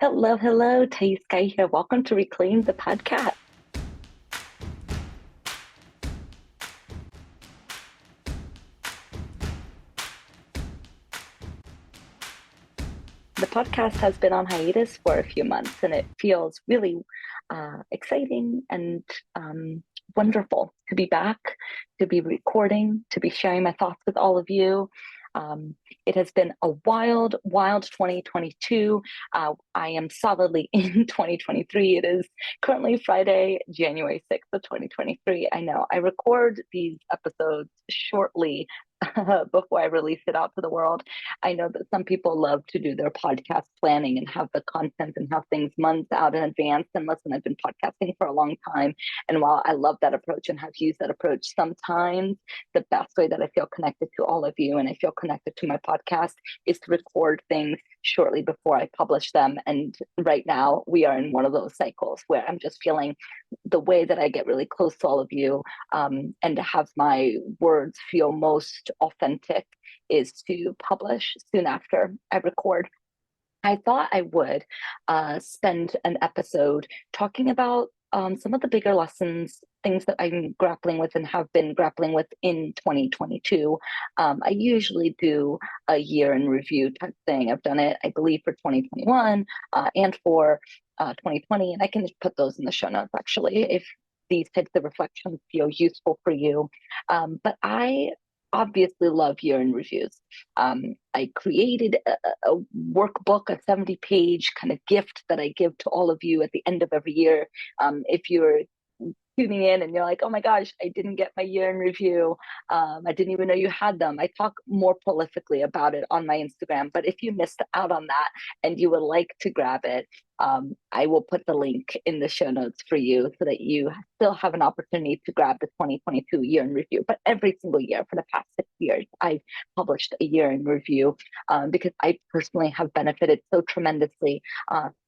Hello, hello, Thaís Sky here. Welcome to Reclaim the Podcast. The podcast has been on hiatus for a few months, and it feels really exciting and wonderful to be back, to be recording, to be sharing my thoughts with all of you. It has been a wild, wild 2022. I am solidly in 2023. It is currently Friday, January 6th of 2023. I know I record these episodes shortly before I release it out to the world. I know that some people love to do their podcast planning and have the content and have things months out in advance. And listen, I've been podcasting for a long time. And while I love that approach and have used that approach, sometimes the best way that I feel connected to all of you and I feel connected to my podcast is to record things shortly before I publish them. And right now we are in one of those cycles where I'm just feeling the way that I get really close to all of you, and to have my words feel most authentic is to publish soon after I record. I thought I would spend an episode talking about some of the bigger lessons, things that I'm grappling with and have been grappling with in 2022. I usually do a year in review type thing. I've done it, I believe, for 2021 and for 2020, and I can just put those in the show notes actually if these types of reflections feel useful for you. But I obviously love year in reviews. I created a workbook, a 70-page kind of gift that I give to all of you at the end of every year. If you're tuning in and you're like, oh my gosh, I didn't get my year in review. I didn't even know you had them. I talk more prolifically about it on my Instagram. But if you missed out on that and you would like to grab it, I will put the link in the show notes for you so that you still have an opportunity to grab the 2022 year in review. But every single year for the past 6 years, I've published a year in review because I personally have benefited so tremendously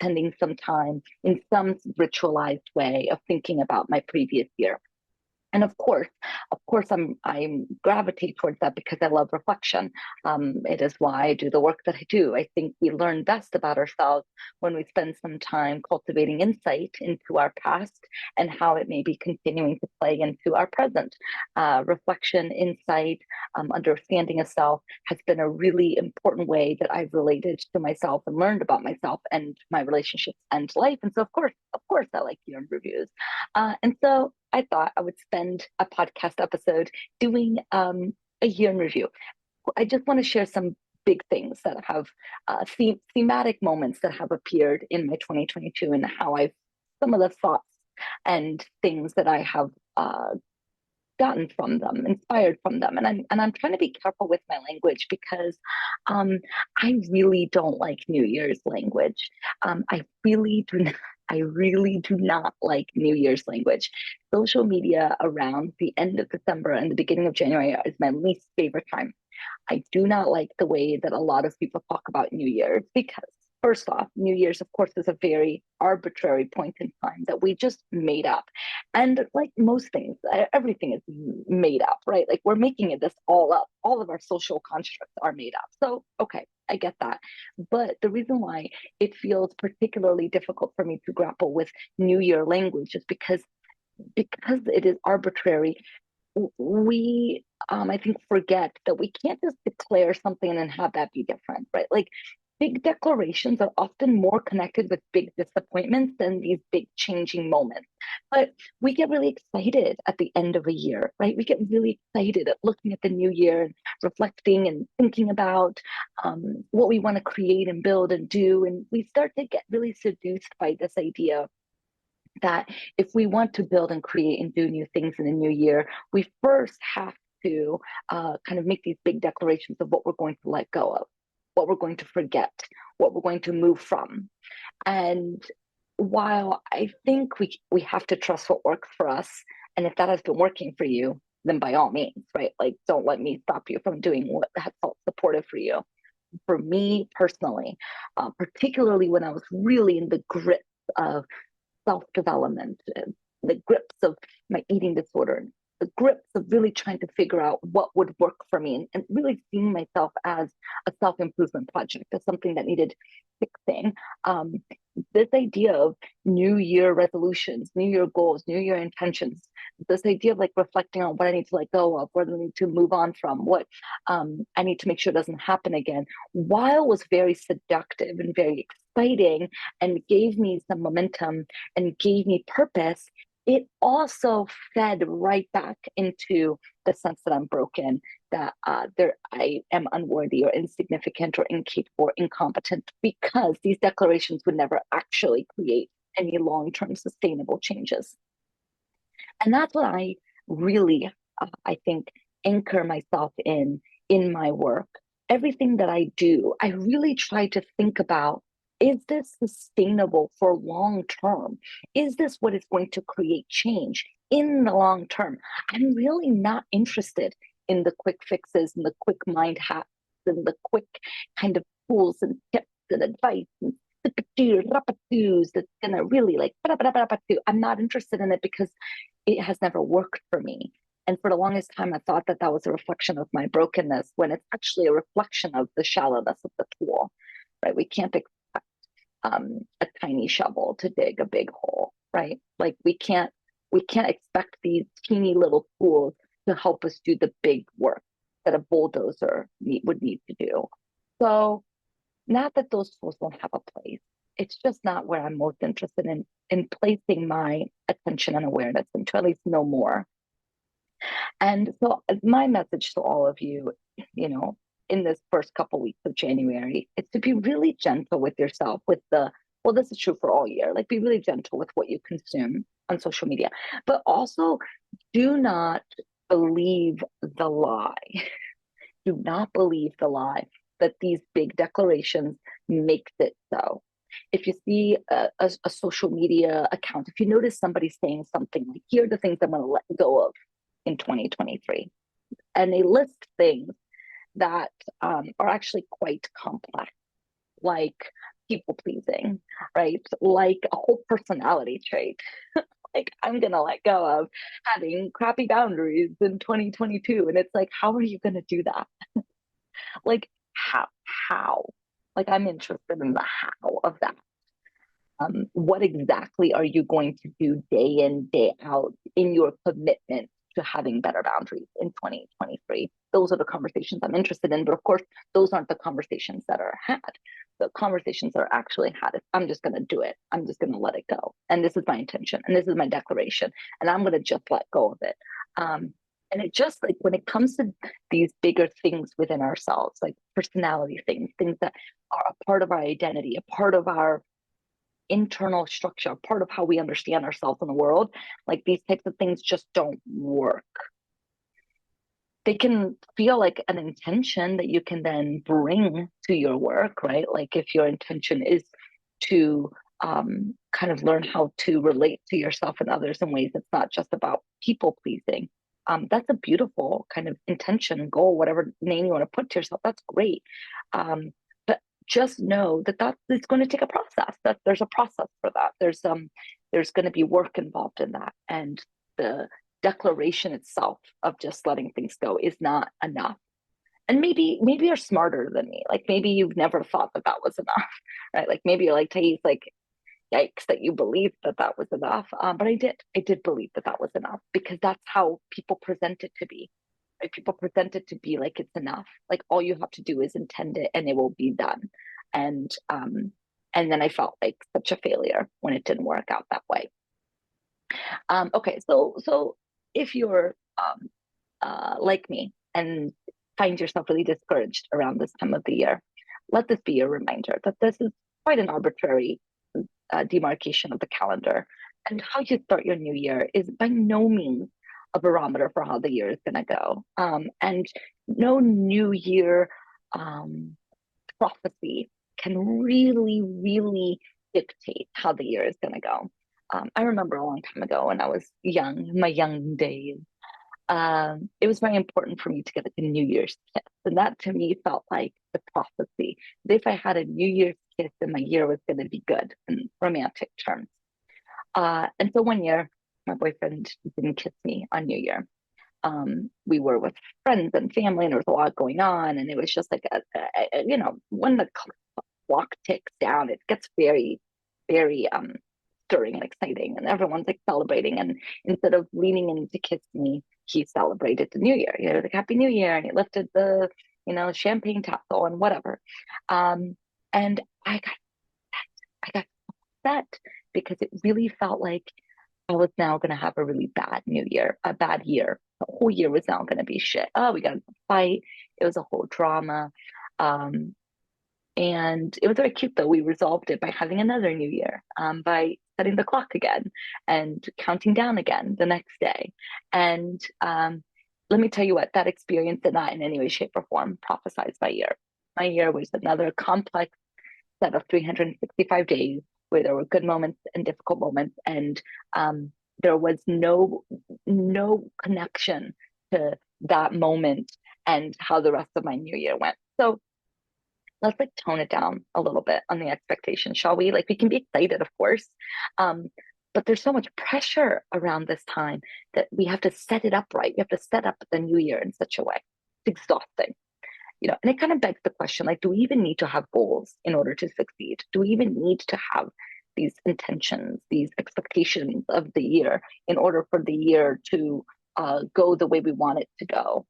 spending some time in some ritualized way of thinking about my previous year. And of course, I'm gravitate towards that because I love reflection. It is why I do the work that I do. I think we learn best about ourselves when we spend some time cultivating insight into our past and how it may be continuing to play into our present. Reflection, insight, understanding of self has been a really important way that I've related to myself and learned about myself and my relationships and life. And so, of course, I like year in reviews. And so I thought I would spend a podcast episode doing a year in review. I just want to share some big things that have thematic moments that have appeared in my 2022 and how I've some of the thoughts and things that I have gotten from them, inspired from them. And I'm trying to be careful with my language because I really don't like New Year's language. I really do not. I really do not like New Year's language. Social media around the end of December and the beginning of January is my least favorite time. I do not like the way that a lot of people talk about New Year's because, first off, New Year's, of course, is a very arbitrary point in time that we just made up. And like most things, everything is made up, right? Like we're making this all up. All of our social constructs are made up. So, okay, I get that. But the reason why it feels particularly difficult for me to grapple with New Year language is because it is arbitrary. We I think forget that we can't just declare something and then have that be different, right? Like big declarations are often more connected with big disappointments than these big changing moments. But we get really excited at the end of a year, right? We get really excited at looking at the new year and reflecting and thinking about what we want to create and build and do. And we start to get really seduced by this idea that if we want to build and create and do new things in the new year, we first have to kind of make these big declarations of what we're going to let go of, what we're going to forget, what we're going to move from. And while I think we have to trust what works for us, and if that has been working for you, then by all means, right? Like, don't let me stop you from doing what has felt supportive for you. For me personally, particularly when I was really in the grips of self development, the grips of my eating disorder, the grips of really trying to figure out what would work for me, and really seeing myself as a self-improvement project, as something that needed fixing. Um, this idea of New Year resolutions, New Year goals, New Year intentions, this idea of like reflecting on what I need to let go of, what I need to move on from, what I need to make sure doesn't happen again, while was very seductive and very exciting and gave me some momentum and gave me purpose, it also fed right back into the sense that I'm broken, that I am unworthy or insignificant or incapable or incompetent, because these declarations would never actually create any long-term sustainable changes. And that's what I really, I think, anchor myself in my work. Everything that I do, I really try to think about, is this sustainable for long term? Is this what is going to create change in the long term? I'm really not interested in the quick fixes and the quick mind hacks and the quick kind of tools and tips and advice and that's gonna really like, I'm not interested in it because it has never worked for me. And for the longest time, I thought that that was a reflection of my brokenness, when it's actually a reflection of the shallowness of the tool, right? We can't expect a tiny shovel to dig a big hole, right? Like we can't expect these teeny little tools to help us do the big work that a bulldozer would need to do. So, not that those tools don't have a place. It's just not where I'm most interested in placing my attention and awareness, and to at least know more. And so my message to all of you, you know, in this first couple weeks of January, is to be really gentle with yourself, with the, well, this is true for all year, like be really gentle with what you consume on social media, but also do not believe the lie. Do not believe the lie that these big declarations makes it so. If you see a social media account, if you notice somebody saying something like, here are the things I'm going to let go of in 2023, and they list things that are actually quite complex, like people pleasing, right? Like a whole personality trait. Like, I'm going to let go of having crappy boundaries in 2022. And it's like, how are you going to do that? Like, how? Like, I'm interested in the how of that. What exactly are you going to do day in, day out in your commitment to having better boundaries in 2023? Those are the conversations I'm interested in. But of course, those aren't the conversations that are had. The conversations that are actually had is, I'm just going to do it. I'm just going to let it go. And this is my intention. And this is my declaration. And I'm going to just let go of it. And it just, like, when it comes to these bigger things within ourselves, like personality things, things that are a part of our identity, a part of our internal structure, part of how we understand ourselves in the world, like these types of things just don't work. They can feel like an intention that you can then bring to your work, right? Like if your intention is to kind of learn how to relate to yourself and others in ways that's not just about people pleasing. That's a beautiful kind of intention, goal, whatever name you want to put to yourself. That's great. But just know that that is going to take a process. That there's a process for that. There's going to be work involved in that, and the declaration itself of just letting things go is not enough. And maybe you're smarter than me. Like maybe you've never thought that that was enough, right? Like maybe you're like, Thaís, like, yikes that you believed that that was enough. But I did believe that that was enough, because that's how people present it to be. Right? People present it to be like it's enough. Like all you have to do is intend it and it will be done. And then I felt like such a failure when it didn't work out that way. Okay, so if you're like me and find yourself really discouraged around this time of the year, let this be a reminder that this is quite an arbitrary demarcation of the calendar. And how you start your new year is by no means a barometer for how the year is going to go. And no new year prophecy can really, really dictate how the year is going to go. I remember a long time ago when I was young, my young days, it was very important for me to get a New Year's kiss. And that to me felt like the prophecy. That if I had a New Year's kiss, then my year was going to be good in romantic terms. And so one year, my boyfriend didn't kiss me on New Year. We were with friends and family, and there was a lot going on, and it was just like when the clock ticks down, it gets very, very stirring and exciting, and everyone's like celebrating. And instead of leaning in to kiss me, he celebrated the New Year. You know, like Happy New Year, and he lifted the champagne tassel and whatever. And I got upset because it really felt like I was now going to have a really bad New Year, a bad year. The whole year was now going to be shit. Oh, we got in a fight. It was a whole drama. Um, and it was very cute though. We resolved it by having another New Year, by setting the clock again and counting down again the next day. And let me tell you what, that experience did not in any way, shape, or form prophesize my year. My year was another complex set of 365 days where there were good moments and difficult moments, and there was no connection to that moment and how the rest of my new year went. So let's like tone it down a little bit on the expectation, shall we? Like we can be excited, of course, but there's so much pressure around this time that we have to set it up right. We have to set up the new year in such a way. It's exhausting. And it kind of begs the question, like, do we even need to have goals in order to succeed? Do we even need to have these intentions, these expectations of the year in order for the year to go the way we want it to go?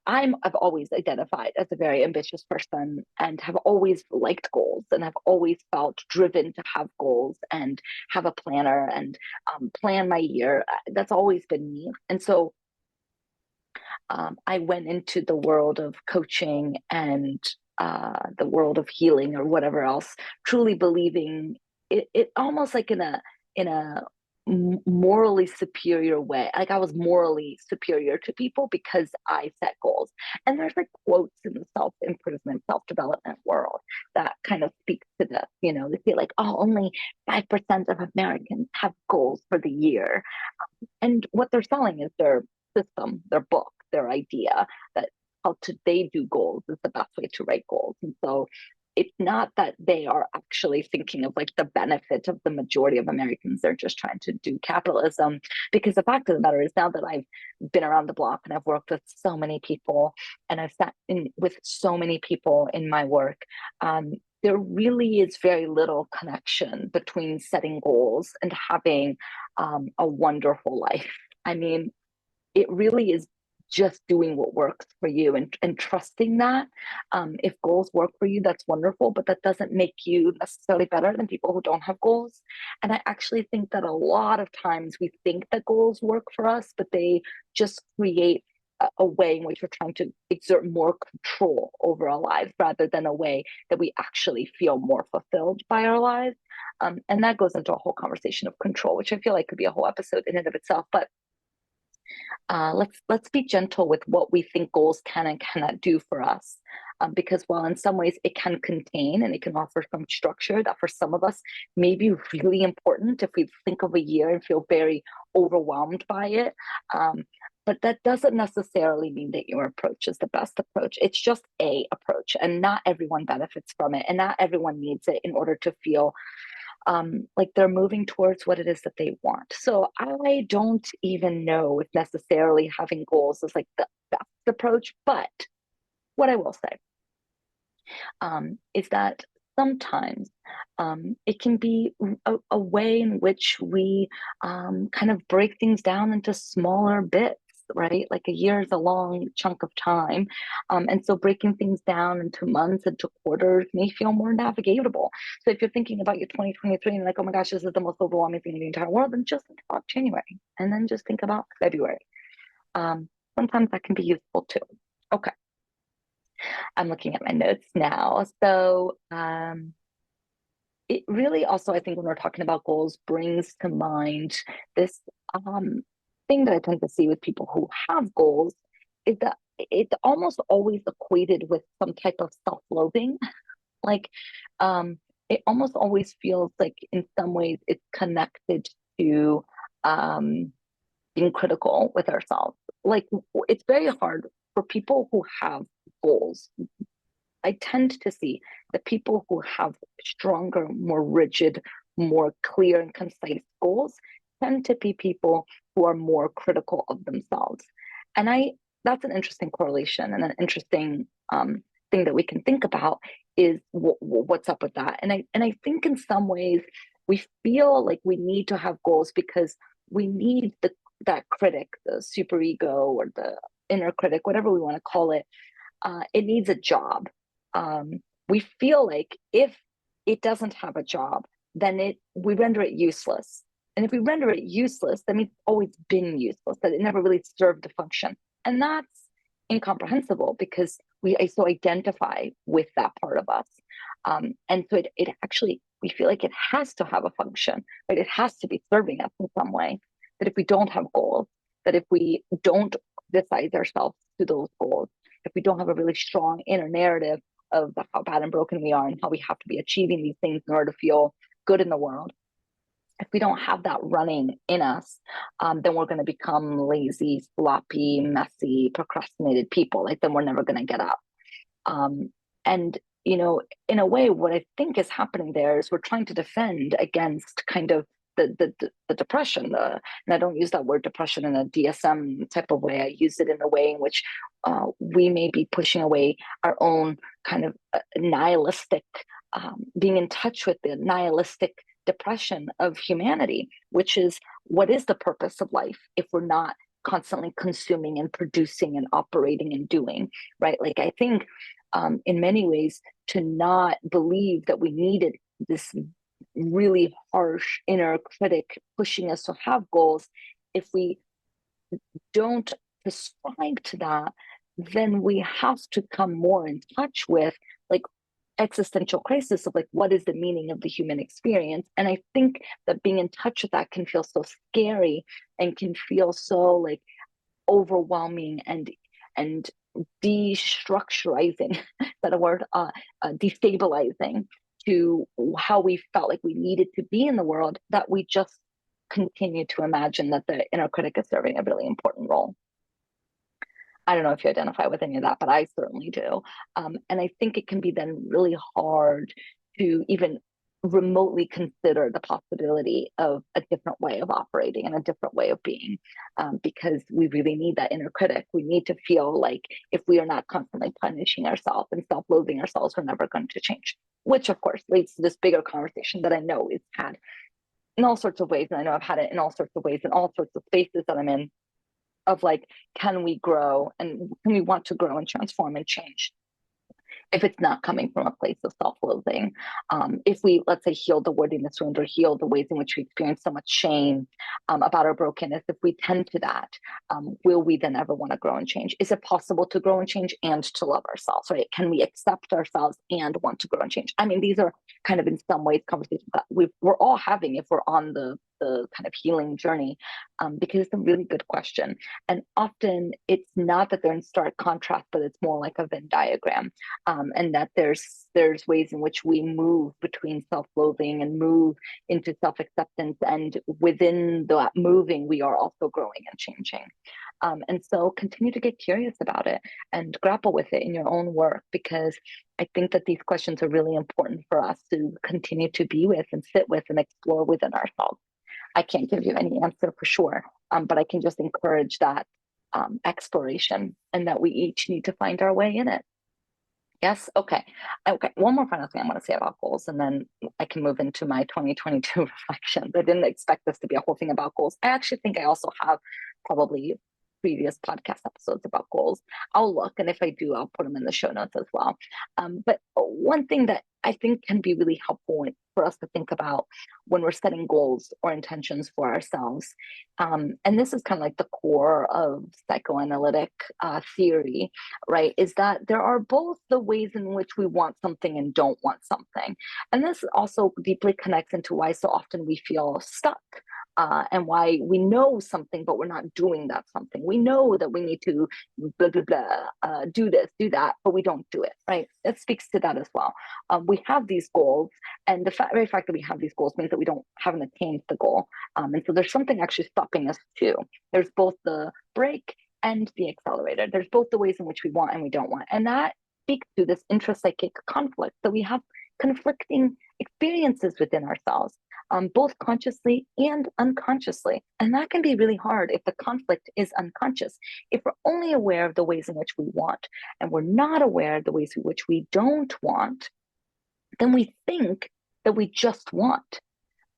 I've always identified as a very ambitious person and have always liked goals and have always felt driven to have goals and have a planner and plan my year. That's always been me. And so I went into the world of coaching and the world of healing or whatever else, truly believing it almost like in a morally superior way. Like I was morally superior to people because I set goals. And there's like quotes in the self-improvement, self-development world that kind of speak to this. They say like, oh, only 5% of Americans have goals for the year. And what they're selling is their system, their book, their idea that they do goals is the best way to write goals. And so it's not that they are actually thinking of like the benefit of the majority of Americans. They're just trying to do capitalism, because the fact of the matter is, now that I've been around the block and I've worked with so many people and I've sat in with so many people in my work, there really is very little connection between setting goals and having a wonderful life. I mean, it really is just doing what works for you and trusting that. If goals work for you, that's wonderful, but that doesn't make you necessarily better than people who don't have goals. And I actually think that a lot of times we think that goals work for us, but they just create a way in which we're trying to exert more control over our lives rather than a way that we actually feel more fulfilled by our lives. And that goes into a whole conversation of control, which I feel like could be a whole episode in and of itself. But let's be gentle with what we think goals can and cannot do for us, because while in some ways it can contain and it can offer some structure that for some of us may be really important if we think of a year and feel very overwhelmed by it. But that doesn't necessarily mean that your approach is the best approach. It's just a approach, and not everyone benefits from it, and not everyone needs it in order to feel like they're moving towards what it is that they want. So I don't even know if necessarily having goals is like the best approach, but what I will say is that sometimes it can be a way in which we kind of break things down into smaller bits, right? Like a year is a long chunk of time. And so breaking things down into months, into quarters may feel more navigatable. So if you're thinking about your 2023 and like, oh my gosh, this is the most overwhelming thing in the entire world, then just think about January and then just think about February. Sometimes that can be useful too. Okay. I'm looking at my notes now. So it really also, I think when we're talking about goals, brings to mind this thing that I tend to see with people who have goals is that it's almost always equated with some type of self-loathing. Like it almost always feels like in some ways it's connected to being critical with ourselves. Like it's very hard for people who have goals. I tend to see that people who have stronger, more rigid, more clear and concise goals tend to be people who are more critical of themselves. And that's an interesting correlation and an interesting thing that we can think about is what's up with that. And I think in some ways we feel like we need to have goals because we need that critic, the superego or the inner critic, whatever we want to call it. It needs a job. We feel like if it doesn't have a job, then we render it useless. And if we render it useless, that means it's always been useless, that it never really served a function. And that's incomprehensible because we so identify with that part of us. And so it actually, we feel like it has to have a function, right? It has to be serving us in some way. That if we don't have goals, that if we don't criticize ourselves to those goals, if we don't have a really strong inner narrative of how bad and broken we are and how we have to be achieving these things in order to feel good in the world, if we don't have that running in us, then we're going to become lazy, sloppy, messy, procrastinated people. Like, then we're never going to get up. And, you know, in a way, what I think is happening there is we're trying to defend against kind of the depression. And I don't use that word depression in a DSM type of way. I use it in a way in which we may be pushing away our own kind of nihilistic, being in touch with the nihilistic depression of humanity, which is, what is the purpose of life if we're not constantly consuming and producing and operating and doing, right? Like, I think in many ways, to not believe that we needed this really harsh inner critic pushing us to have goals, if we don't prescribe to that, then we have to come more in touch with like existential crisis of like, what is the meaning of the human experience? And I think that being in touch with that can feel so scary and can feel so like overwhelming and destructurizing, is that a word? Destabilizing to how we felt like we needed to be in the world, that we just continue to imagine that the inner critic is serving a really important role. I don't know if you identify with any of that, but I certainly do. And I think it can be then really hard to even remotely consider the possibility of a different way of operating and a different way of being, because we really need that inner critic. We need to feel like if we are not constantly punishing ourselves and self-loathing ourselves, we're never going to change, which of course leads to this bigger conversation that I know is had in all sorts of ways. And I know I've had it in all sorts of ways, in all sorts of spaces that I'm in, of like, can we grow and can we want to grow and transform and change if it's not coming from a place of self-loathing? If we, let's say, heal the worthiness wound or heal the ways in which we experience so much shame about our brokenness, if we tend to that, will we then ever want to grow and change? Is it possible to grow and change and to love ourselves, right? Can we accept ourselves and want to grow and change? I mean, these are kind of in some ways conversations that we're all having if we're on the kind of healing journey, because it's a really good question. And often it's not that they're in stark contrast, but it's more like a Venn diagram, and that there's ways in which we move between self-loathing and move into self-acceptance, and within that moving, we are also growing and changing. And so continue to get curious about it and grapple with it in your own work, because I think that these questions are really important for us to continue to be with and sit with and explore within ourselves. I can't give you any answer for sure, but I can just encourage that exploration, and that we each need to find our way in it. Yes. Okay. One more final thing I want to say about goals, and then I can move into my 2022 reflections. I didn't expect this to be a whole thing about goals. I actually think I also have probably previous podcast episodes about goals. I'll look, and if I do, I'll put them in the show notes as well. But one thing that I think can be really helpful for us to think about when we're setting goals or intentions for ourselves, and this is kind of like the core of psychoanalytic theory, right, is that there are both the ways in which we want something and don't want something. And this also deeply connects into why so often we feel stuck. And why we know something, but we're not doing that something. We know that we need to blah, blah, blah, do this, do that, but we don't do it, right? It speaks to that as well. We have these goals, and the very fact that we have these goals means that we haven't attained the goal. And so there's something actually stopping us too. There's both the brake and the accelerator. There's both the ways in which we want and we don't want. And that speaks to this intrapsychic conflict. So we have conflicting experiences within ourselves. both consciously and unconsciously. And that can be really hard if the conflict is unconscious. If we're only aware of the ways in which we want and we're not aware of the ways in which we don't want, then we think that we just want,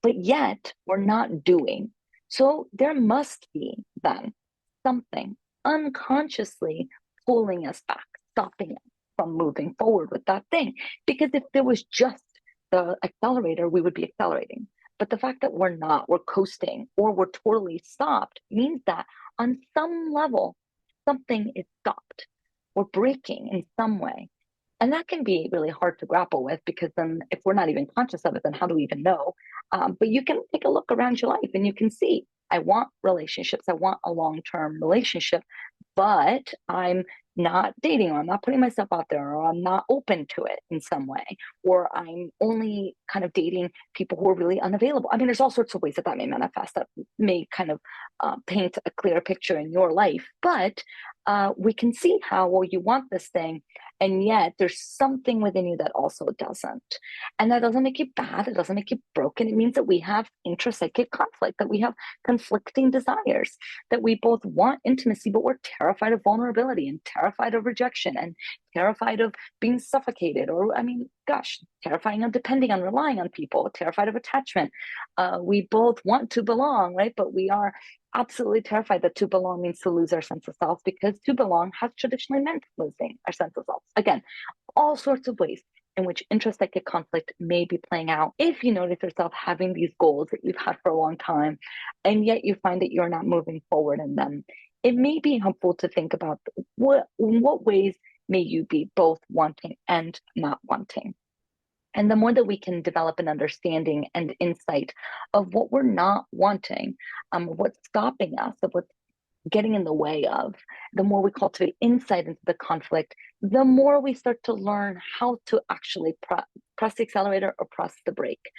but yet we're not doing. So there must be then something unconsciously pulling us back, stopping us from moving forward with that thing. Because if there was just the accelerator, we would be accelerating. But the fact that we're not, we're coasting, or we're totally stopped means that on some level, something is stopped. We're breaking in some way. And that can be really hard to grapple with, because then if we're not even conscious of it, then how do we even know? But you can take a look around your life and you can see, I want relationships. I want a long-term relationship, but I'm not dating, or I'm not putting myself out there, or I'm not open to it in some way, or I'm only kind of dating people who are really unavailable. I mean, there's all sorts of ways that that may manifest, that may kind of paint a clear picture in your life. But we can see how, well, you want this thing, and yet there's something within you that also doesn't. And that doesn't make you bad. It doesn't make you broken. It means that we have intrapsychic conflict, that we have conflicting desires, that we both want intimacy, but we're terrified of vulnerability and terrified of rejection and terrified of being suffocated, or, I mean, gosh, terrifying of depending on, relying on people, terrified of attachment. We both want to belong, right? But we are absolutely terrified that to belong means to lose our sense of self, because to belong has traditionally meant losing our sense of self. Again, all sorts of ways in which intrapsychic conflict may be playing out. If you notice yourself having these goals that you've had for a long time, and yet you find that you're not moving forward in them, it may be helpful to think about in what ways may you be both wanting and not wanting. And the more that we can develop an understanding and insight of what we're not wanting, what's stopping us, of what's getting in the way of, the more we cultivate insight into the conflict, the more we start to learn how to actually press the accelerator or press the brake.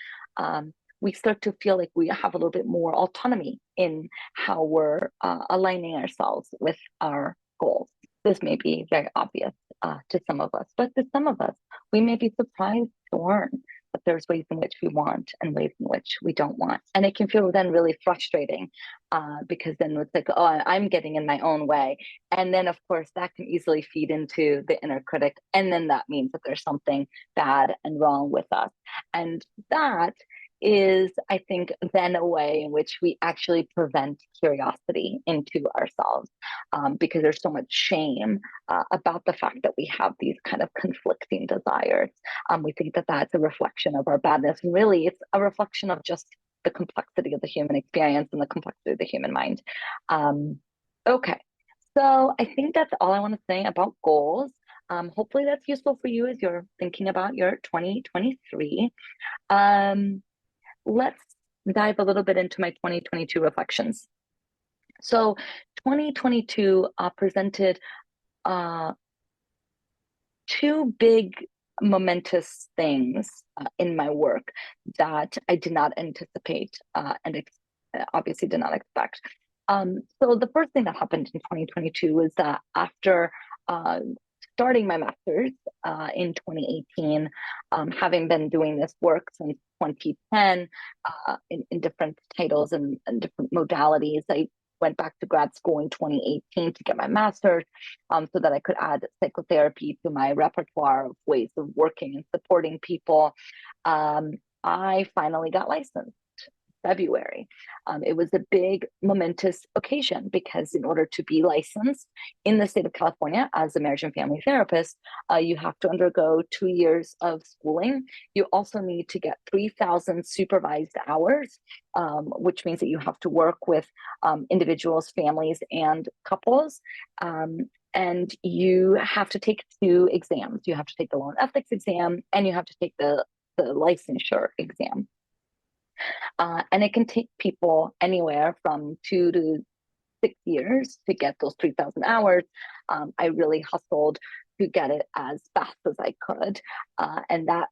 We start to feel like we have a little bit more autonomy in how we're aligning ourselves with our goals. This may be very obvious to some of us, but to some of us, we may be surprised to learn that there's ways in which we want and ways in which we don't want. And it can feel then really frustrating because then it's like, oh, I'm getting in my own way. And then, of course, that can easily feed into the inner critic. And then that means that there's something bad and wrong with us. And that is, I think, then a way in which we actually prevent curiosity into ourselves, because there's so much shame about the fact that we have these kind of conflicting desires. We think that that's a reflection of our badness, and really it's a reflection of just the complexity of the human experience and the complexity of the human mind. Okay, so I think that's all I want to say about goals. Hopefully that's useful for you as you're thinking about your 2023. Let's dive a little bit into my 2022 reflections. So 2022 presented two big momentous things in my work that I did not anticipate and obviously did not expect. So the first thing that happened in 2022 was that after starting my master's in 2018, having been doing this work since 2010 in different titles and different modalities, I went back to grad school in 2018 to get my master's so that I could add psychotherapy to my repertoire of ways of working and supporting people. I finally got licensed February. It was a big momentous occasion because in order to be licensed in the state of California as a marriage and family therapist, you have to undergo 2 years of schooling. You also need to get 3,000 supervised hours, which means that you have to work with individuals, families, and couples. And you have to take 2 exams. You have to take the law and ethics exam, and you have to take the licensure exam. And it can take people anywhere from 2 to 6 years to get those 3,000 hours. I really hustled to get it as fast as I could. And that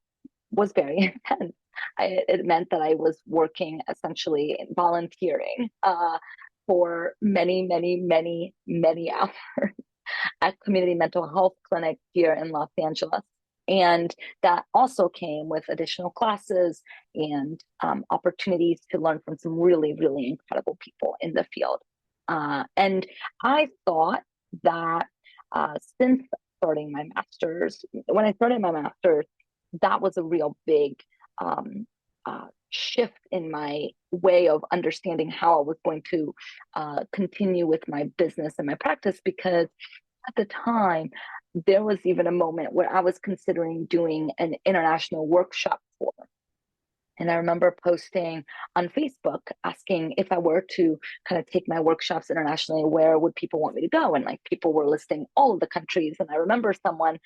was very intense. It meant that I was working essentially volunteering for many, many, many, many hours at community mental health clinic here in Los Angeles. And that also came with additional classes and opportunities to learn from some really, really incredible people in the field. And I thought that since starting my master's, when I started my master's, that was a real big shift in my way of understanding how I was going to continue with my business and my practice, because at the time, there was even a moment where I was considering doing an international workshop for. And I remember posting on Facebook asking if I were to kind of take my workshops internationally, where would people want me to go? And like people were listing all of the countries. And I remember someone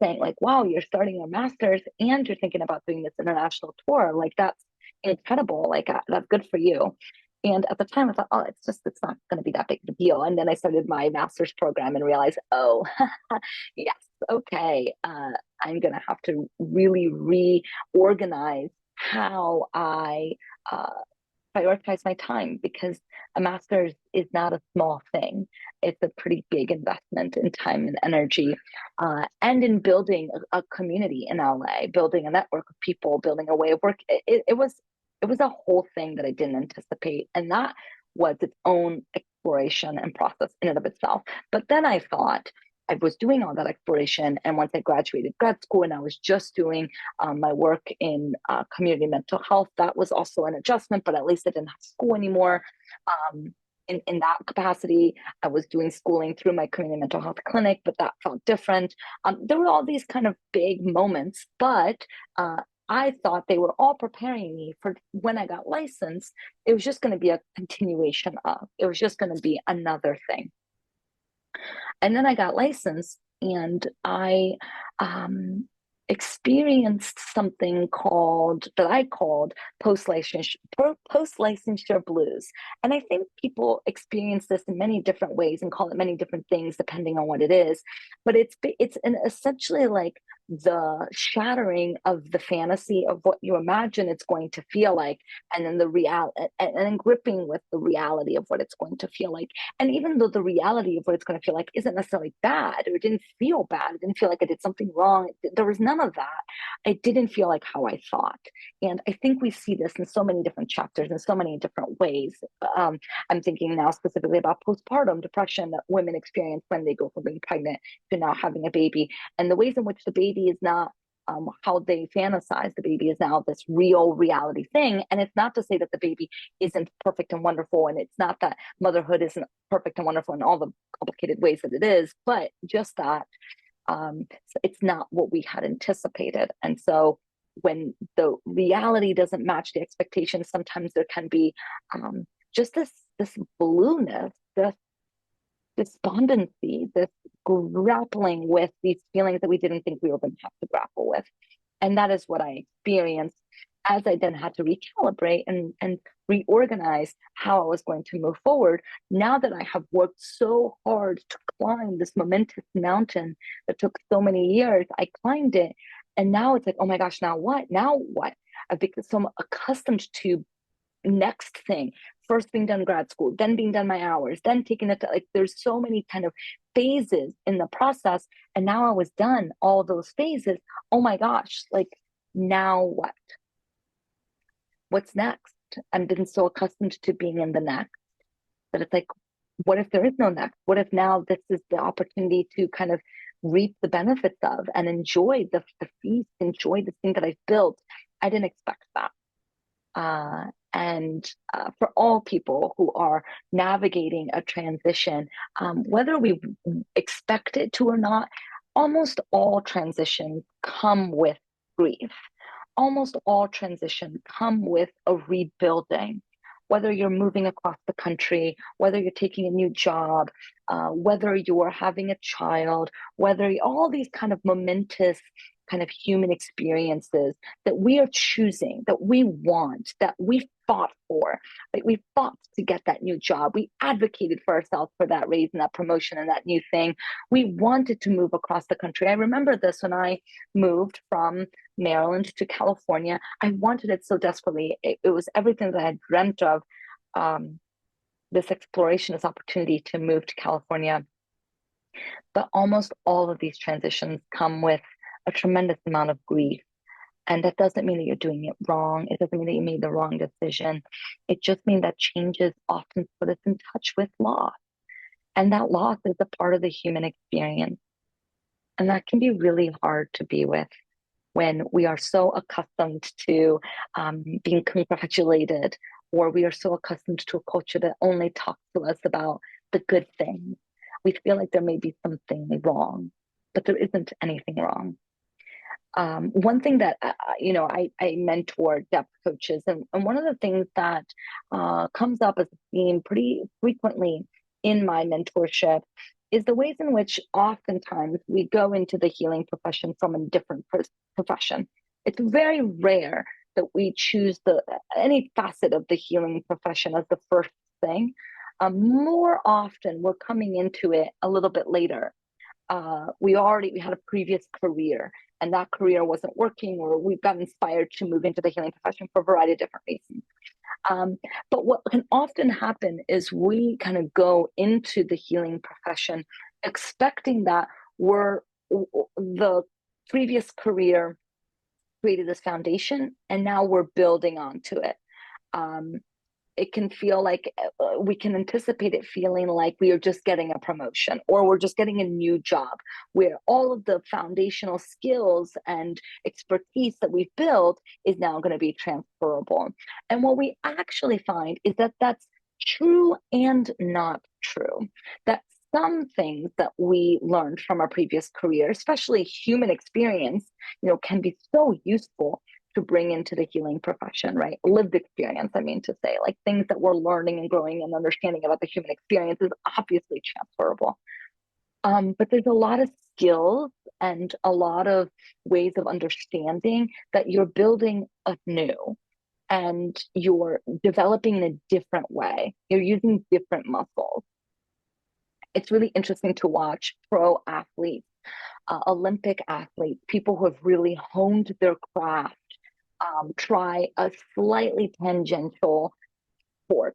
saying like, wow, you're starting your master's and you're thinking about doing this international tour. Like that's incredible. Like that's good for you. And at the time I thought, oh, it's not going to be that big of a deal. And then I started my master's program and realized, oh, yes, okay. I'm going to have to really reorganize how I prioritize my time, because a master's is not a small thing. It's a pretty big investment in time and energy, and in building a community in LA, building a network of people, building a way of work. It was a whole thing that I didn't anticipate, and that was its own exploration and process in and of itself. But then I thought, I was doing all that exploration, and once I graduated grad school and I was just doing my work in community mental health, that was also an adjustment, but at least I didn't have school anymore. In that capacity, I was doing schooling through my community mental health clinic, but that felt different. There were all these kind of big moments, but I thought they were all preparing me for when I got licensed. It was just going to be a continuation of, it was just going to be another thing. And then I got licensed, and I experienced something that I called post-licensure blues. And I think people experience this in many different ways and call it many different things depending on what it is. But it's essentially like the shattering of the fantasy of what you imagine it's going to feel like, and then the reality, and then gripping with the reality of what it's going to feel like. And even though the reality of what it's going to feel like isn't necessarily bad, or it didn't feel bad, it didn't feel like I did something wrong, there was none of that. It didn't feel like how I thought. And I think we see this in so many different chapters in so many different ways. I'm thinking now specifically about postpartum depression that women experience when they go from being pregnant to now having a baby, and the ways in which the baby is not how they fantasize the baby is now this real reality thing. And it's not to say that the baby isn't perfect and wonderful, and it's not that motherhood isn't perfect and wonderful in all the complicated ways that it is, but just that it's not what we had anticipated. And so when the reality doesn't match the expectations, sometimes there can be just this blueness, this despondency, this grappling with these feelings that we didn't think we were going to have to grapple with. And that is what I experienced as I then had to recalibrate and reorganize how I was going to move forward. Now that I have worked so hard to climb this momentous mountain that took so many years, I climbed it. And now it's like, oh my gosh, now what? Now what? I've become so accustomed to next thing, first being done grad school, then being done my hours, then taking it to, like, there's so many kind of phases in the process. And now I was done all those phases. Oh my gosh, like, now what? What's next? I've been so accustomed to being in the next that it's like, what if there is no next? What if now this is the opportunity to kind of reap the benefits of and enjoy the feast, enjoy the thing that I've built? I didn't expect that. And for all people who are navigating a transition, whether we expect it to or not, almost all transitions come with grief. Almost all transitions come with a rebuilding. Whether you're moving across the country, whether you're taking a new job, whether you're having a child, whether all these kind of momentous kind of human experiences that we are choosing, that we want, that we fought for, like we fought to get that new job. We advocated for ourselves for that raise and that promotion and that new thing. We wanted to move across the country. I remember this when I moved from Maryland to California. I wanted it so desperately. It was everything that I had dreamt of, this exploration, this opportunity to move to California. But almost all of these transitions come with a tremendous amount of grief. And that doesn't mean that you're doing it wrong. It doesn't mean that you made the wrong decision. It just means that changes often put us in touch with loss. And that loss is a part of the human experience. And that can be really hard to be with when we are so accustomed to being congratulated, or we are so accustomed to a culture that only talks to us about the good things. We feel like there may be something wrong, but there isn't anything wrong. One thing that I mentor depth coaches, and one of the things that comes up as a theme pretty frequently in my mentorship is the ways in which oftentimes we go into the healing profession from a different profession. It's very rare that we choose any facet of the healing profession as the first thing. More often, we're coming into it a little bit later. We had a previous career, and that career wasn't working, or we got inspired to move into the healing profession for a variety of different reasons. But what can often happen is we kind of go into the healing profession expecting that the previous career created this foundation, and now we're building onto it. It can feel like we can anticipate it feeling like we are just getting a promotion, or we're just getting a new job where all of the foundational skills and expertise that we've built is now going to be transferable. And what we actually find is that that's true and not true. That some things that we learned from our previous career, especially human experience, can be so useful to bring into the healing profession, right? Lived experience, I mean to say, like things that we're learning and growing and understanding about the human experience is obviously transferable. But there's a lot of skills and a lot of ways of understanding that you're building anew, and you're developing in a different way. You're using different muscles. It's really interesting to watch pro athletes, Olympic athletes, people who have really honed their craft, try a slightly tangential sport.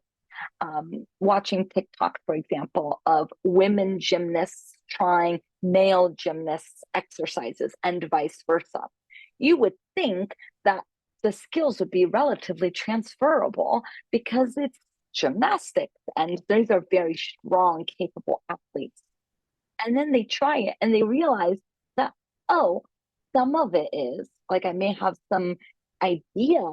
Watching TikTok, for example, of women gymnasts trying male gymnasts' exercises and vice versa. You would think that the skills would be relatively transferable because it's gymnastics and these are very strong, capable athletes. And then they try it and they realize that, oh, some of it is like I may have some idea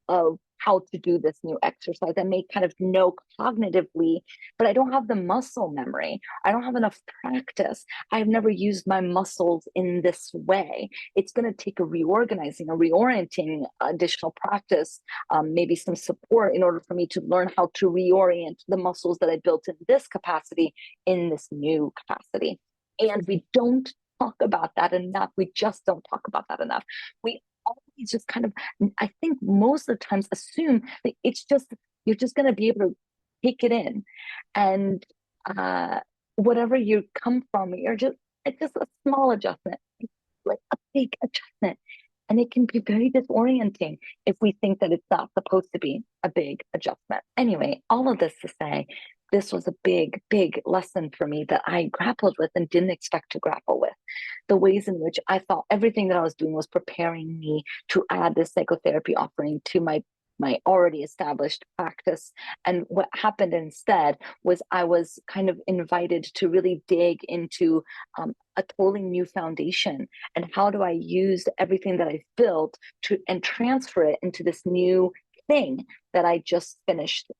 of how to do this new exercise. I may kind of know cognitively, but I don't have the muscle memory. I don't have enough practice. I've never used my muscles in this way. It's going to take a reorganizing, a reorienting, additional practice, maybe some support in order for me to learn how to reorient the muscles that I built in this capacity in this new capacity. And we don't talk about that enough. We just don't talk about that enough. We always just kind of, I think most of the times assume that it's just, you're just going to be able to take it in. And whatever you come from, it's just a small adjustment, like a big adjustment. And it can be very disorienting if we think that it's not supposed to be a big adjustment. Anyway, all of this to say, this was a big, big lesson for me that I grappled with and didn't expect to grapple with. The ways in which I thought everything that I was doing was preparing me to add this psychotherapy offering to my already established practice. And what happened instead was I was kind of invited to really dig into a totally new foundation. And how do I use everything that I've built and transfer it into this new thing that I just finished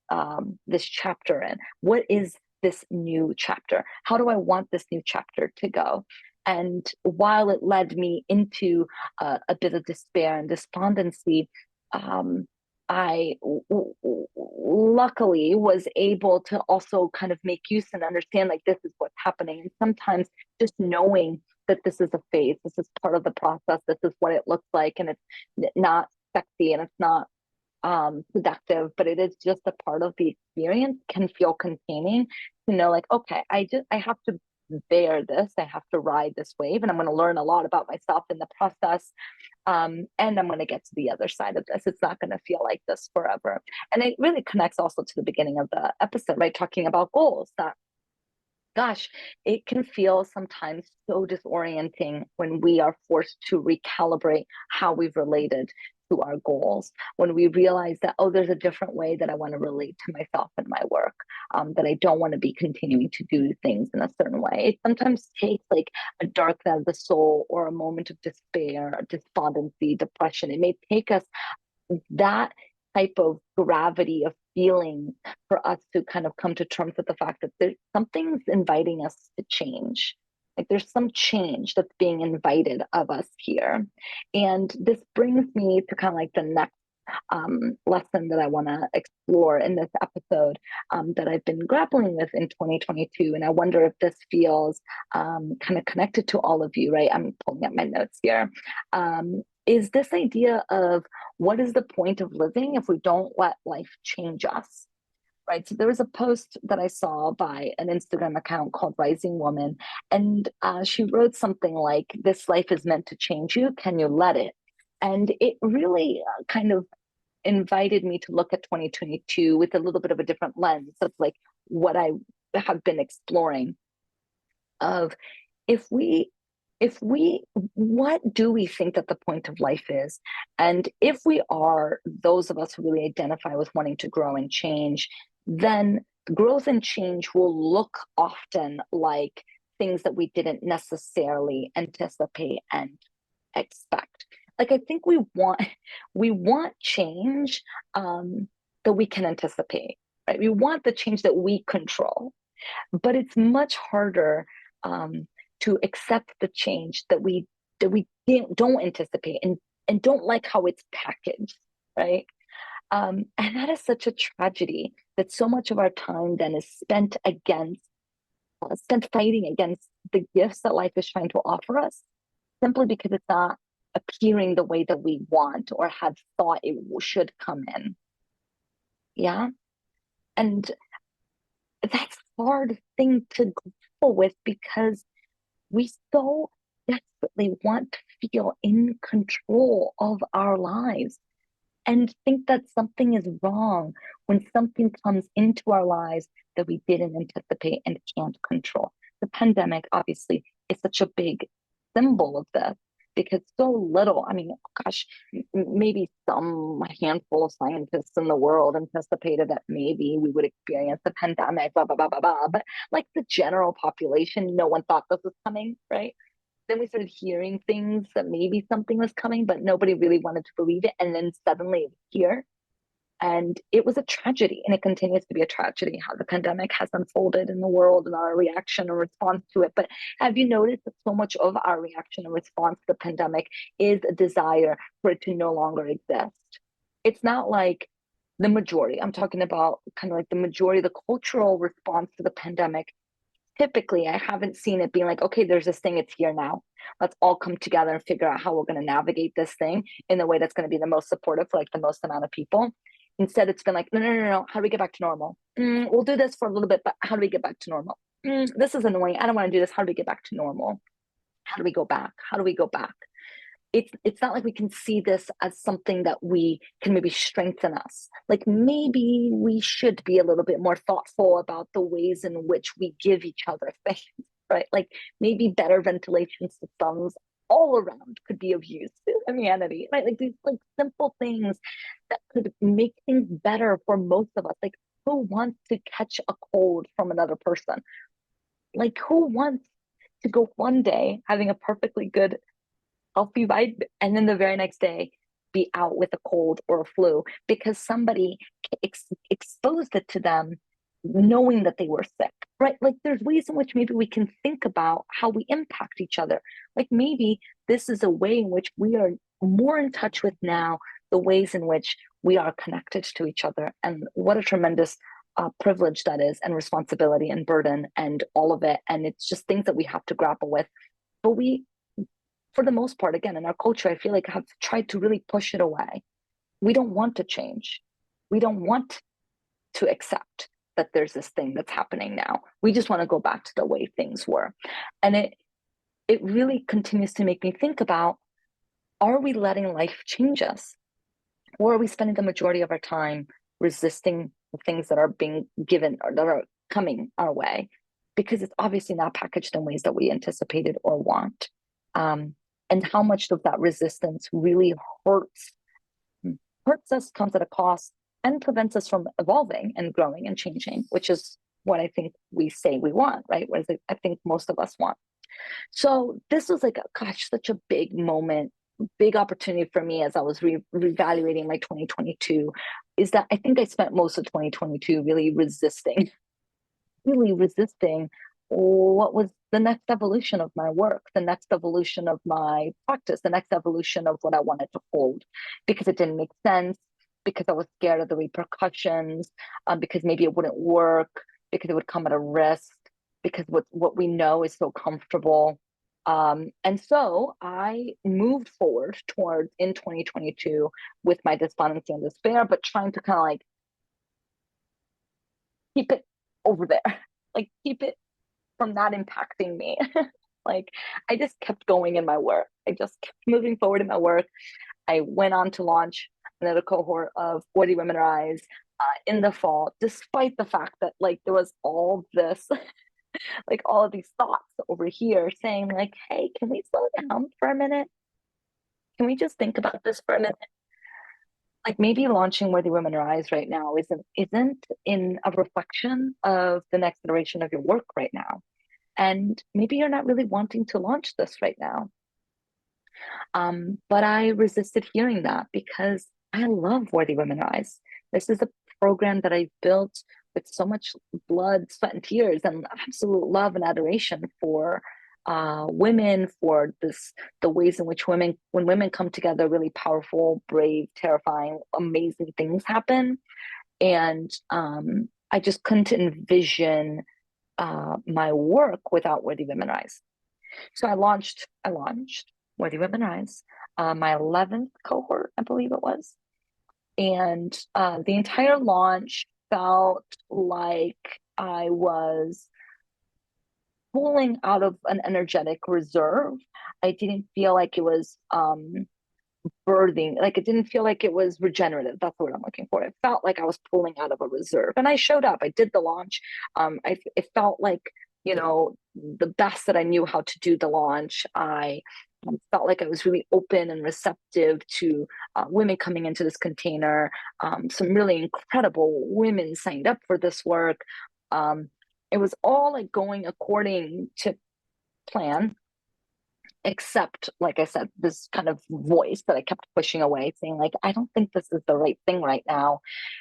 this chapter in? What is this new chapter? How do I want this new chapter to go? And while it led me into a bit of despair and despondency, I luckily was able to also kind of make use and understand like this is what's happening. And sometimes just knowing that this is a phase, this is part of the process, this is what it looks like, and it's not sexy and it's not productive, but it is just a part of the experience, can feel containing to know like, okay, I have to bear this, I have to ride this wave, and I'm going to learn a lot about myself in the process, and I'm going to get to the other side of this. It's not going to feel like this forever. And it really connects also to the beginning of the episode, right, talking about goals, that gosh, it can feel sometimes so disorienting when we are forced to recalibrate how we've related to our goals, when we realize that, oh, there's a different way that I want to relate to myself and my work, that I don't want to be continuing to do things in a certain way. It sometimes takes like a dark night of the soul or a moment of despair, despondency, depression. It may take us that type of gravity of feeling for us to kind of come to terms with the fact that there's something's inviting us to change. Like there's some change that's being invited of us here. And this brings me to kind of like the next lesson that I want to explore in this episode, that I've been grappling with in 2022. And I wonder if this feels kind of connected to all of you, right? I'm pulling up my notes here. Is this idea of what is the point of living if we don't let life change us? Right. So there was a post that I saw by an Instagram account called Rising Woman, and she wrote something like, "This life is meant to change you. Can you let it?" And it really kind of invited me to look at 2022 with a little bit of a different lens of like what I have been exploring of if we what do we think that the point of life is? And if we are those of us who really identify with wanting to grow and change, then growth and change will look often like things that we didn't necessarily anticipate and expect. Like I think we want change that we can anticipate, right? We want the change that we control, but it's much harder to accept the change that we don't anticipate and don't like how it's packaged, right? And that is such a tragedy that so much of our time then is spent fighting against the gifts that life is trying to offer us, simply because it's not appearing the way that we want or had thought it should come in. Yeah. And that's a hard thing to grapple with because we so desperately want to feel in control of our lives and think that something is wrong when something comes into our lives that we didn't anticipate and can't control. The pandemic, obviously, is such a big symbol of this because so little, I mean, gosh, maybe some handful of scientists in the world anticipated that maybe we would experience a pandemic, blah, blah, blah, blah, blah. But like the general population, no one thought this was coming, right? Then we started hearing things that maybe something was coming, but nobody really wanted to believe it. And then suddenly it was here. And it was a tragedy, and it continues to be a tragedy how the pandemic has unfolded in the world and our reaction and response to it. But have you noticed that so much of our reaction and response to the pandemic is a desire for it to no longer exist? It's not like the majority. I'm talking about kind of like the majority, the cultural response to the pandemic. Typically, I haven't seen it being like, okay, there's this thing, it's here now. Let's all come together and figure out how we're going to navigate this thing in the way that's going to be the most supportive for like the most amount of people. Instead, it's been like, no, no, no, no. How do we get back to normal? We'll do this for a little bit, but how do we get back to normal? This is annoying. I don't want to do this. How do we get back to normal? How do we go back? How do we go back? It's not like we can see this as something that we can maybe strengthen us. Like maybe we should be a little bit more thoughtful about the ways in which we give each other things, right? Like maybe better ventilation systems all around could be of use to humanity, right? Like these like simple things that could make things better for most of us. Like who wants to catch a cold from another person? Like who wants to go one day having a perfectly good healthy vibe and then the very next day be out with a cold or a flu because somebody exposed it to them knowing that they were sick, right? Like there's ways in which maybe we can think about how we impact each other. Like maybe this is a way in which we are more in touch with now the ways in which we are connected to each other. And what a tremendous privilege that is, and responsibility and burden and all of it. And it's just things that we have to grapple with. But we, for the most part, again, in our culture, I feel like have tried to really push it away. We don't want to change. We don't want to accept that there's this thing that's happening now. We just want to go back to the way things were. And it really continues to make me think about, are we letting life change us? Or are we spending the majority of our time resisting the things that are being given or that are coming our way? because it's obviously not packaged in ways that we anticipated or want. Um, and how much of that resistance really hurts hurts us, comes at a cost, and prevents us from evolving and growing and changing, which is what I think we say we want, right? What I think most of us want. So this was like, gosh, such a big moment, big opportunity for me as I was reevaluating my 2022. Is that I think I spent most of 2022 really resisting what was the next evolution of my work, the next evolution of my practice, the next evolution of what I wanted to hold, because it didn't make sense, because I was scared of the repercussions, because maybe it wouldn't work, because it would come at a risk, because what we know is so comfortable. And so I moved forward towards in 2022 with my despondency and despair, but trying to kind of like keep it over there, like keep it from not impacting me. Like I just kept going in my work. I just kept moving forward in my work. I went on to launch another cohort of Worthy Women Rise in the fall, despite the fact that like there was all this, like all of these thoughts over here saying like, hey, can we slow down for a minute? Can we just think about this for a minute? Like maybe launching Worthy Women Rise right now isn't in a reflection of the next iteration of your work right now. And maybe you're not really wanting to launch this right now. But I resisted hearing that because I love Worthy Women Rise. This is a program that I built with so much blood, sweat, and tears, and absolute love and adoration for women, for the ways in which when women come together, really powerful, brave, terrifying, amazing things happen. And I just couldn't envision my work without Worthy Women Rise. So I launched Worthy Women Rise, my 11th cohort, I believe it was. And the entire launch felt like I was pulling out of an energetic reserve. I didn't feel like it was birthing, like it didn't feel like it was regenerative. That's what I'm looking for. It felt like I was pulling out of a reserve. And I showed up, I did the launch. It felt like, you know, the best that I knew how to do the launch. I felt like I was really open and receptive to women coming into this container. Some really incredible women signed up for this work. It was all like going according to plan, except like I said, this kind of voice that I kept pushing away, saying like, I don't think this is the right thing right now.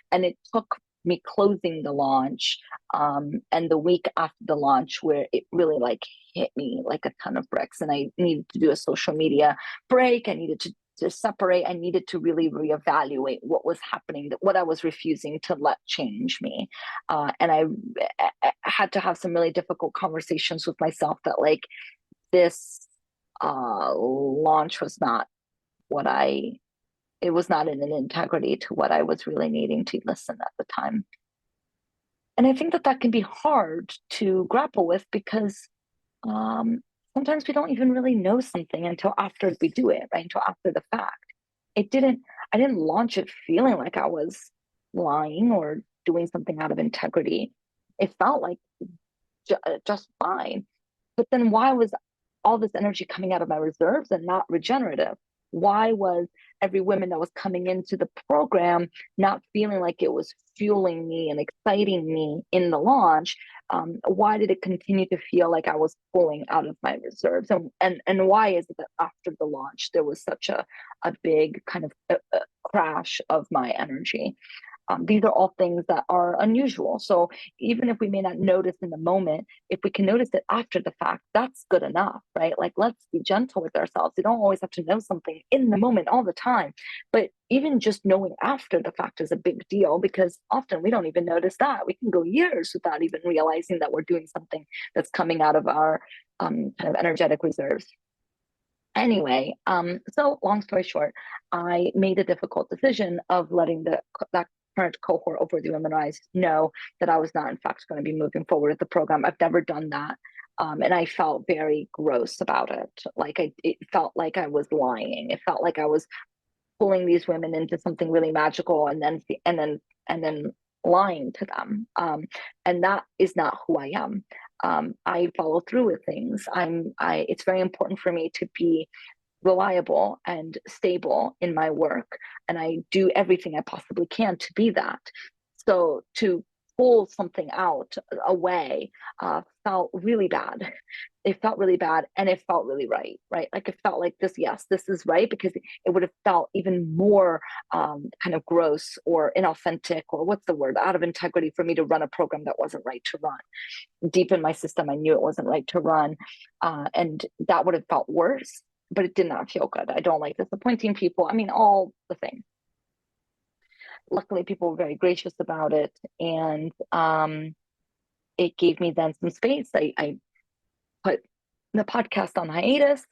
And it took me closing the launch and the week after the launch where it really like hit me like a ton of bricks, and I needed to do a social media break. I needed to separate. I needed to really reevaluate what was happening, what I was refusing to let change me. And I had to have some really difficult conversations with myself that like this launch was not what it was not in an integrity to what I was really needing to listen at the time. And I think that that can be hard to grapple with because sometimes we don't even really know something until after we do it, right? Until after the fact. I didn't launch it feeling like I was lying or doing something out of integrity. It felt like just fine. But then why was all this energy coming out of my reserves and not regenerative? Why was every woman that was coming into the program not feeling like it was fueling me and exciting me in the launch? Why did it continue to feel like I was pulling out of my reserves? And why is it that after the launch there was such a big kind of a crash of my energy? These are all things that are unusual. So even if we may not notice in the moment, if we can notice it after the fact, that's good enough, right? Like, let's be gentle with ourselves. You don't always have to know something in the moment all the time. But even just knowing after the fact is a big deal, because often we don't even notice that. We can go years without even realizing that we're doing something that's coming out of our kind of energetic reserves. Anyway, so long story short, I made a difficult decision of letting that current cohort of Worthy Women Rise know that I was not, in fact, going to be moving forward with the program. I've never done that. And I felt very gross about it. Like it felt like I was lying. It felt like I was pulling these women into something really magical and then lying to them. And that is not who I am. I follow through with things. It's very important for me to be reliable and stable in my work, and I do everything I possibly can to be that. So to pull something out away felt really bad. It felt really bad, and it felt really right, right? Like it felt like this, yes, this is right, because it would have felt even more kind of gross or inauthentic, or what's the word, out of integrity, for me to run a program that wasn't right to run. Deep in my system, I knew it wasn't right to run, and that would have felt worse, but it did not feel good. I don't like disappointing people. I mean, all the things. Luckily, people were very gracious about it, and it gave me then some space. I put the podcast on hiatus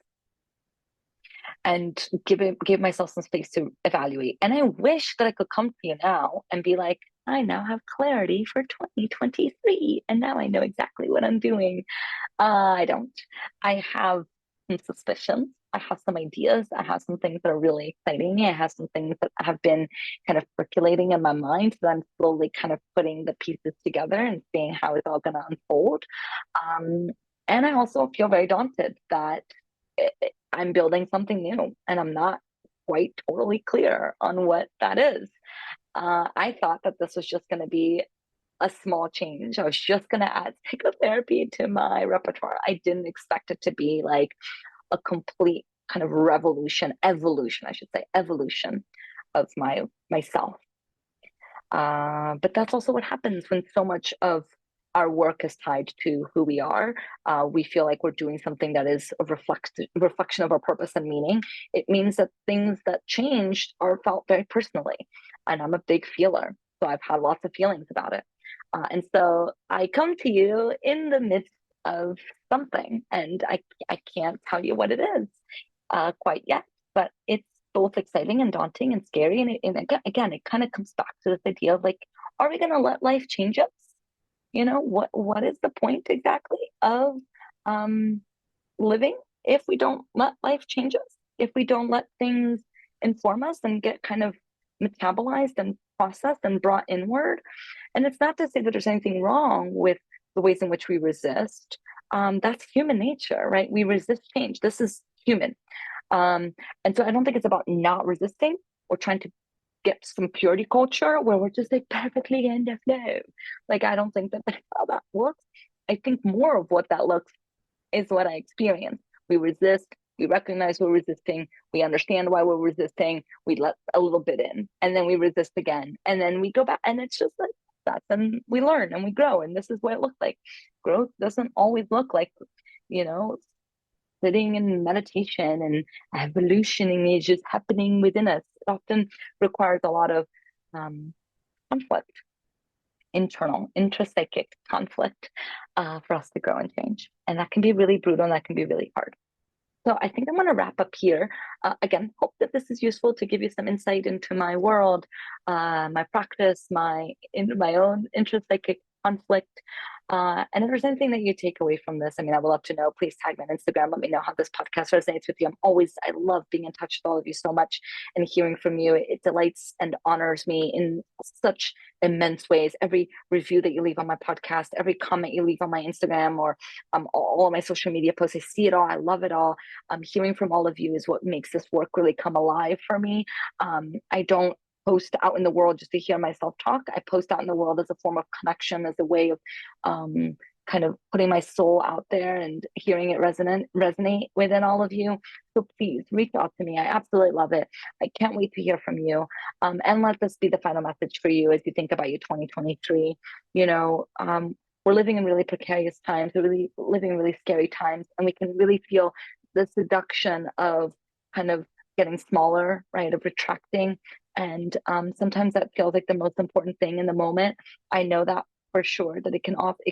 and give myself some space to evaluate. And I wish that I could come to you now and be like, I now have clarity for 2023, and now I know exactly what I'm doing. I don't. I have some suspicions. I have some ideas. I have some things that are really exciting me. I have some things that have been kind of percolating in my mind that I'm slowly kind of putting the pieces together and seeing how it's all going to unfold. Um, and I also feel very daunted that I'm building something new, and I'm not quite totally clear on what that is. I thought that this was just going to be a small change. I was just going to add psychotherapy to my repertoire. I didn't expect it to be like a complete kind of evolution, I should say, evolution of myself. But that's also what happens when so much of our work is tied to who we are. We feel like we're doing something that is a reflection of our purpose and meaning. It means that things that changed are felt very personally. And I'm a big feeler, so I've had lots of feelings about it. And so I come to you in the midst of something, and I can't tell you what it is quite yet, but it's both exciting and daunting and scary. And again, it kind of comes back to this idea of like, are we going to let life change us? You know, what is the point exactly of um, living if we don't let life change us? If we don't let things inform us and get kind of metabolized and processed and brought inward? And it's not to say that there's anything wrong with the ways in which we resist. That's human nature, right? We resist change. This is human. And so I don't think it's about not resisting or trying to get some purity culture where we're just like perfectly in the flow. Like, I don't think that that's how that looks. I think more of what that looks is what I experience. We resist, we recognize we're resisting, we understand why we're resisting, we let a little bit in, and then we resist again. And then we go back, and it's just like that. Then we learn and we grow. And this is what it looks like. Growth doesn't always look like, you know, sitting in meditation, and evolutioning is just happening within us. It often requires a lot of conflict, internal, intrapsychic conflict for us to grow and change. And that can be really brutal, and that can be really hard. So I think I'm going to wrap up here. Again, hope that this is useful to give you some insight into my world, my practice, my own intrapsychic conflict. And if there's anything that you take away from this, I mean, I would love to know. Please tag me on Instagram. Let me know how this podcast resonates with you. I love being in touch with all of you so much, and hearing from you. It delights and honors me in such immense ways. Every review that you leave on my podcast, every comment you leave on my Instagram, or all of my social media posts, I see it all. I love it all. Hearing from all of you is what makes this work really come alive for me. I don't post out in the world just to hear myself talk. I post out in the world as a form of connection, as a way of kind of putting my soul out there and hearing it resonate within all of you. So please reach out to me. I absolutely love it. I can't wait to hear from you. And let this be the final message for you as you think about your 2023. You know, we're living in really precarious times. We're really living in really scary times, and we can really feel the seduction of kind of getting smaller, right? Of retracting. And sometimes that feels like the most important thing in the moment. I know that for sure, that it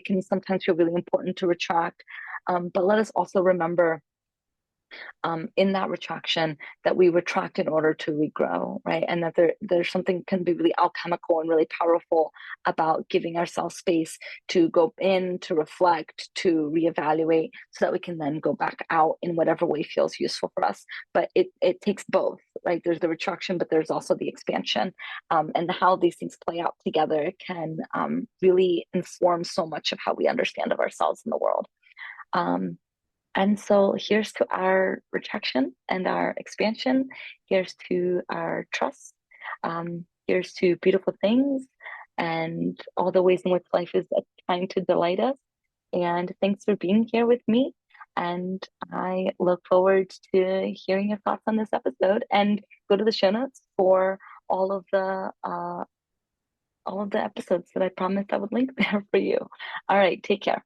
can sometimes feel really important to retract. But let us also remember in that retraction, that we retract in order to regrow, right? And that there's something can be really alchemical and really powerful about giving ourselves space to go in, to reflect, to reevaluate, so that we can then go back out in whatever way feels useful for us. But it takes both, right? There's the retraction, but there's also the expansion, and how these things play out together can really inform so much of how we understand of ourselves in the world. Um, and so here's to our retraction and our expansion. Here's to our trust. Here's to beautiful things and all the ways in which life is trying to delight us. And thanks for being here with me. And I look forward to hearing your thoughts on this episode. And go to the show notes for all of the uh, all of the episodes that I promised I would link there for you. All right, take care.